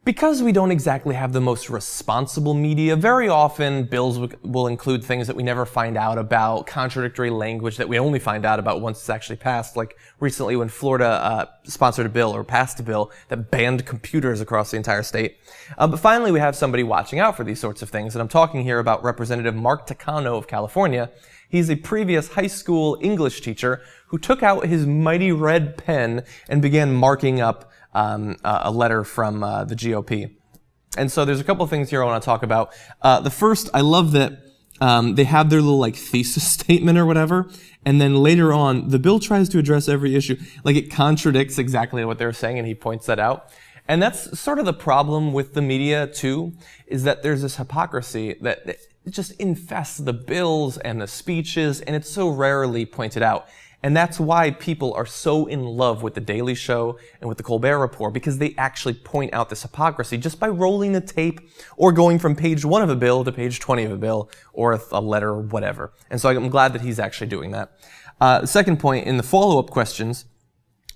Because we don't exactly have the most responsible media, very often bills will include things that we never find out about, contradictory language that we only find out about once it's actually passed, like recently when Florida sponsored a bill or passed a bill that banned computers across the entire state. But finally, we have somebody watching out for these sorts of things, and I'm talking here about Representative Mark Takano of California. He's a previous high school English teacher who took out his mighty red pen and began marking up a letter from the GOP. And so there's a couple of things here I want to talk about. The first, I love that they have their little thesis statement or whatever, and then later on, the bill tries to address every issue. It contradicts exactly what they're saying, and he points that out. And that's sort of the problem with the media, too, is that there's this hypocrisy that it just infests the bills and the speeches, and it's so rarely pointed out. And that's why people are so in love with The Daily Show and with The Colbert Report, because they actually point out this hypocrisy just by rolling the tape or going from page 1 of a bill to page 20 of a bill or a letter or whatever. And so I'm glad that he's actually doing that. Second point, in the follow-up questions,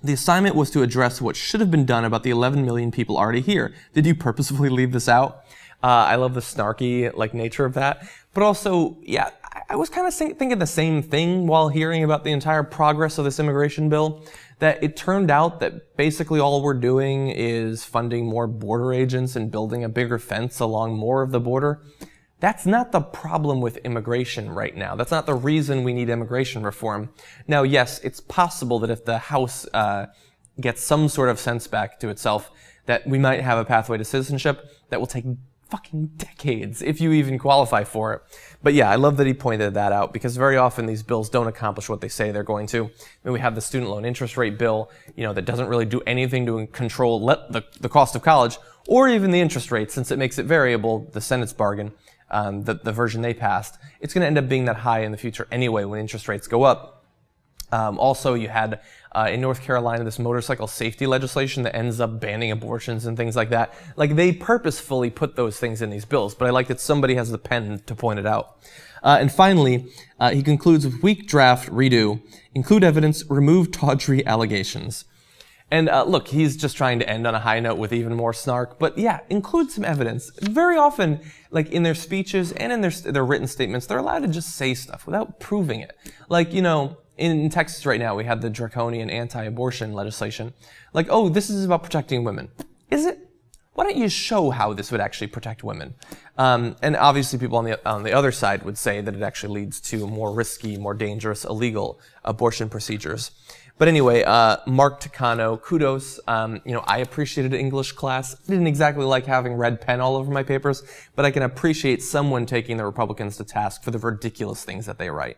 the assignment was to address what should have been done about the 11 million people already here. Did you purposefully leave this out? I love the snarky nature of that. But also, yeah, I was kind of thinking the same thing while hearing about the entire progress of this immigration bill, that it turned out that basically all we're doing is funding more border agents and building a bigger fence along more of the border. That's not the problem with immigration right now. That's not the reason we need immigration reform. Now, yes, it's possible that if the House gets some sort of sense back to itself, that we might have a pathway to citizenship that will take fucking decades, if you even qualify for it. But yeah, I love that he pointed that out, because very often these bills don't accomplish what they say they're going to. I mean, we have the student loan interest rate bill, that doesn't really do anything to control the cost of college, or even the interest rate, since it makes it variable, the Senate's bargain, the version they passed. It's going to end up being that high in the future anyway when interest rates go up. Also, you had in North Carolina this motorcycle safety legislation that ends up banning abortions and things like that. They purposefully put those things in these bills, but I like that somebody has the pen to point it out. And finally, he concludes with weak draft, redo, include evidence, remove tawdry allegations. And look, he's just trying to end on a high note with even more snark, but yeah, include some evidence. Very often, in their speeches and in their written statements, they're allowed to just say stuff without proving it. In Texas right now, we have the draconian anti-abortion legislation. Oh, this is about protecting women. Is it? Why don't you show how this would actually protect women? And obviously people on the other side would say that it actually leads to more risky, more dangerous, illegal abortion procedures. But anyway, Mark Takano, kudos. I appreciated English class. Didn't exactly like having red pen all over my papers, but I can appreciate someone taking the Republicans to task for the ridiculous things that they write.